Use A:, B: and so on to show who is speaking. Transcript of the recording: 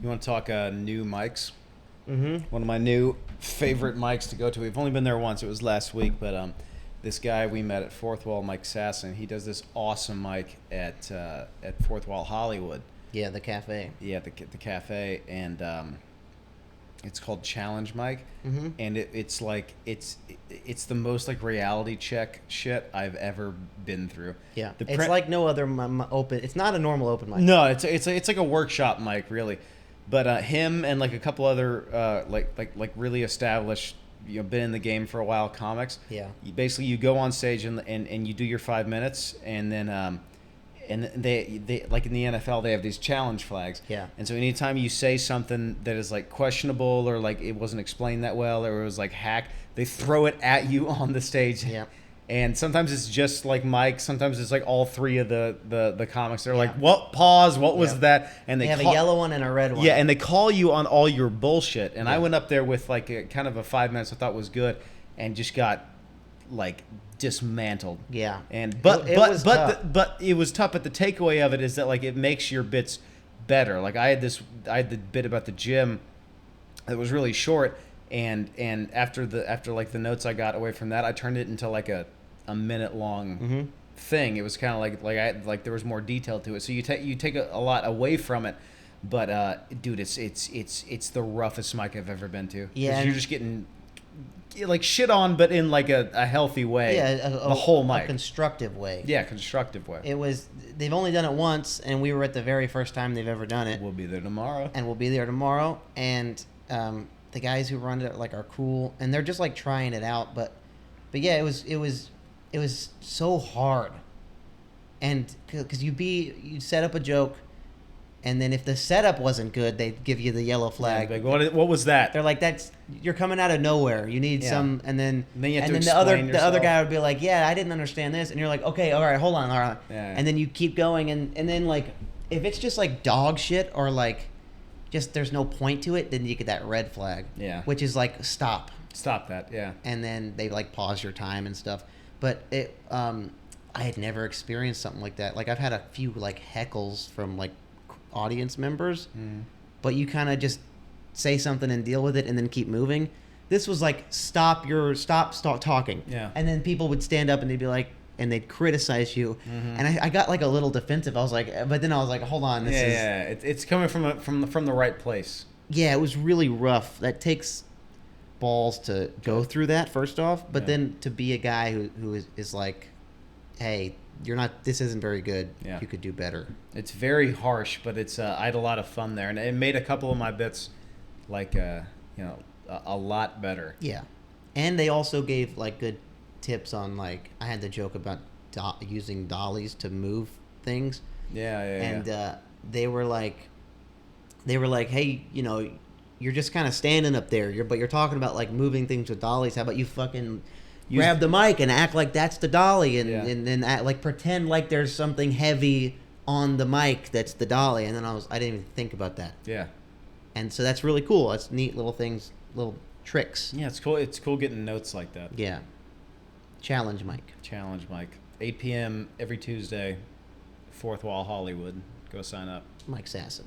A: You want to talk new mics?
B: Mm-hmm.
A: One of my new favorite mics to go to. We've only been there once. It was last week, but this guy we met at Fourth Wall, Mike Sasson. He does this awesome mic at Fourth Wall Hollywood.
B: Yeah, the cafe.
A: Yeah, the cafe, and it's called Challenge Mic,
B: Mm-hmm.
A: and it's the most like reality check shit I've ever been through.
B: Yeah,
A: The
B: it's like no other open. It's not a normal open mic.
A: No, it's like a workshop mic, really. But him and like a couple other like really established, been in the game for a while comics.
B: Yeah.
A: You go on stage and you do your 5 minutes, and then and they like in the NFL they have these challenge flags.
B: Yeah.
A: And so anytime you say something that is like questionable or like it wasn't explained that well or it was like hack, they throw it at you on the stage.
B: Yeah.
A: And sometimes it's just like Mike. Sometimes it's like all three of the comics. They're
B: Yeah.
A: like, "What? Pause. What was that?" And
B: They have a yellow one and a red one.
A: Yeah, and they call you on all your bullshit. And I
B: Yeah.
A: went up there with like a kind of a 5 minutes I thought was good, and just got like dismantled.
B: Yeah.
A: And
B: It was tough.
A: but it was tough. But the takeaway of it is that like it makes your bits better. Like I had the bit about the gym that was really short, and after like the notes I got away from that, I turned it into like a minute long
B: Mm-hmm.
A: thing. It was kind of like there was more detail to it. So you take a lot away from it. But dude, it's the roughest mic I've ever been to. 'Cause
B: Yeah,
A: you're just getting like shit on, but in like a healthy way.
B: Yeah,
A: the whole
B: a
A: mic.
B: constructive way.
A: Yeah, constructive way.
B: It was. They've only done it once, and we were at the very first time they've ever done it.
A: We'll be there tomorrow.
B: And we'll be there tomorrow. And the guys who run it like are cool, and they're just like trying it out. But yeah, it was so hard. And because you set up a joke, and then if the setup wasn't good, they'd give you the yellow flag.
A: Yeah, like, what was that?
B: They're like, you're coming out of nowhere. You need
A: Yeah.
B: some, and then
A: you have to
B: the other
A: explain
B: guy
A: yourself.
B: would be like, yeah, I didn't understand this, and you're like, okay, all right, hold on, all right,
A: Yeah.
B: and then you keep going, and then like if it's just like dog shit or like just there's no point to it, then you get that red flag.
A: Yeah.
B: Which is like stop,
A: Stop that. Yeah.
B: and then they like pause your time and stuff. But I had never experienced something like that. Like I've had a few like heckles from like audience members, but you kind of just say something and deal with it and then keep moving. This was like stop talking.
A: Yeah.
B: And then people would stand up and they'd be like, and they'd criticize you. And I got like a little defensive. I was like, but then I was like, hold on, this is
A: Yeah. It's coming from the right place.
B: yeah, it was really rough. That takes balls to go through that first off, but
A: Yeah.
B: then to be a guy who is like, hey, this isn't very good.
A: Yeah.
B: You could do better.
A: It's very harsh, but it's I had a lot of fun there, and it made a couple of my bits like a lot better.
B: Yeah, and they also gave like good tips on like I had the joke about using dollies to move things,
A: Yeah.
B: and they were like, hey, you're just kind of standing up there, but you're talking about like moving things with dollies. How about you fucking grab the mic and act like that's the dolly, and
A: Yeah.
B: and then act, like pretend like there's something heavy on the mic that's the dolly, and then I didn't even think about that.
A: Yeah.
B: And so that's really cool. That's neat little things, little tricks.
A: Yeah, it's cool. It's cool getting notes like that.
B: Yeah. Challenge mic.
A: Challenge Mike. 8 p.m. every Tuesday, Fourth Wall Hollywood. Go sign up.
B: Mike Sasson.